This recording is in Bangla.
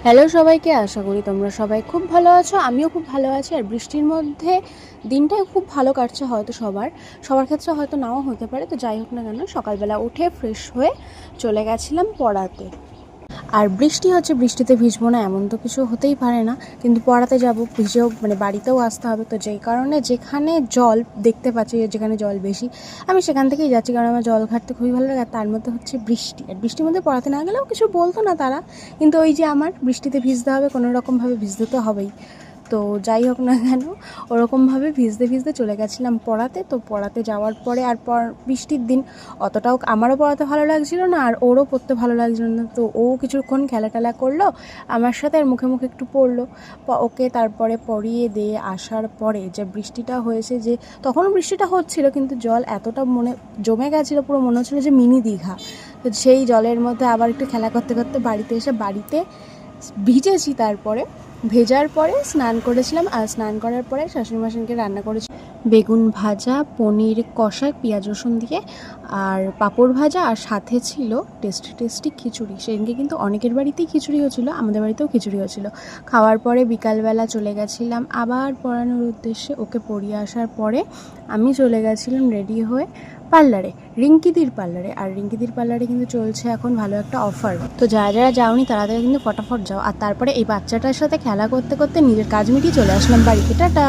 হ্যালো সবাইকে, আশা করি তোমরা সবাই খুব ভালো আছো। আমিও খুব ভালো আছি। আর বৃষ্টির মধ্যে দিনটাই খুব ভালো কাটছে, হয়তো সবার ক্ষেত্রে হয়তো নাও হতে পারে। তো যাই হোক না কেন, সকালবেলা উঠে ফ্রেশ হয়ে চলে গেছিলাম পড়াতে। আর বৃষ্টি হচ্ছে, বৃষ্টিতে ভিজবো না এমন তো কিছু হতেই পারে না, কিন্তু পড়াতে যাব, ভিজেও বাড়িতেও আসতে হবে। তো যেই কারণে যেখানে জল দেখতে পাচ্ছি, যেখানে জল বেশি, আমি সেখান থেকেই যাচ্ছি, কারণ আমার জল ঘাটতে খুবই ভালো লাগে। আর তার মধ্যে হচ্ছে বৃষ্টি, আর বৃষ্টির মধ্যে পড়াতে না গেলেও কিছু বলতো না তারা, কিন্তু ওই যে আমার বৃষ্টিতে ভিজতে হবে, কোনো রকমভাবে ভিজতে তো হবেই। তো যাই হোক না কেন, ওরকমভাবে ভিজতে ভিজতে চলে গেছিলাম পড়াতে। তো পড়াতে যাওয়ার পরে বৃষ্টির দিন অতটাও আমারও পড়াতে ভালো লাগছিল না, আর ওরও পড়তে ভালো লাগছিল না। তো ও কিছুক্ষণ খেলা করলো আমার সাথে, আর মুখে মুখে একটু পড়লো। ওকে তারপরে পড়িয়ে দিয়ে আসার পরে যে বৃষ্টিটা হয়েছে, যে তখনও বৃষ্টিটা হচ্ছিল, কিন্তু জল এতটা জমে গেছিলো, পুরো মনে হচ্ছিলো যে মিনি দীঘা। তো সেই জলের মধ্যে আবার একটু খেলা করতে করতে বাড়িতে এসে ভিজেছি। তারপরে ভেজার পরে স্নান করেছিলাম, আর স্নান করার পরে শাশুড়িমাকে রান্না করেছি বেগুন ভাজা, পনির কষা পেঁয়াজ রসুন দিয়ে, আর পাঁপড় ভাজা, আর সাথে ছিল টেস্টি খিচুড়ি। সেদিনকে কিন্তু অনেকের বাড়িতেই খিচুড়ি হয়েছিল, আমাদের বাড়িতেও খিচুড়ি হয়েছিল। খাওয়ার পরে বিকালবেলা চলে গেছিলাম আবার পড়ানোর উদ্দেশ্যে। ওকে পড়িয়ে আসার পরে আমি চলে গেছিলাম রেডি হয়ে পার্লারে, রিঙ্কিদির পার্লারে। আর রিঙ্কিদির পার্লারে কিন্তু চলছে এখন ভালো একটা অফার। তো যারা যাওনি তারা কিন্তু ফটাফট যাও। আর তারপরে এই বাচ্চাটার সাথে খেলা করতে করতে নিজের কাজ মিটিয়ে চলে আসলাম বাড়িতে। টাটা।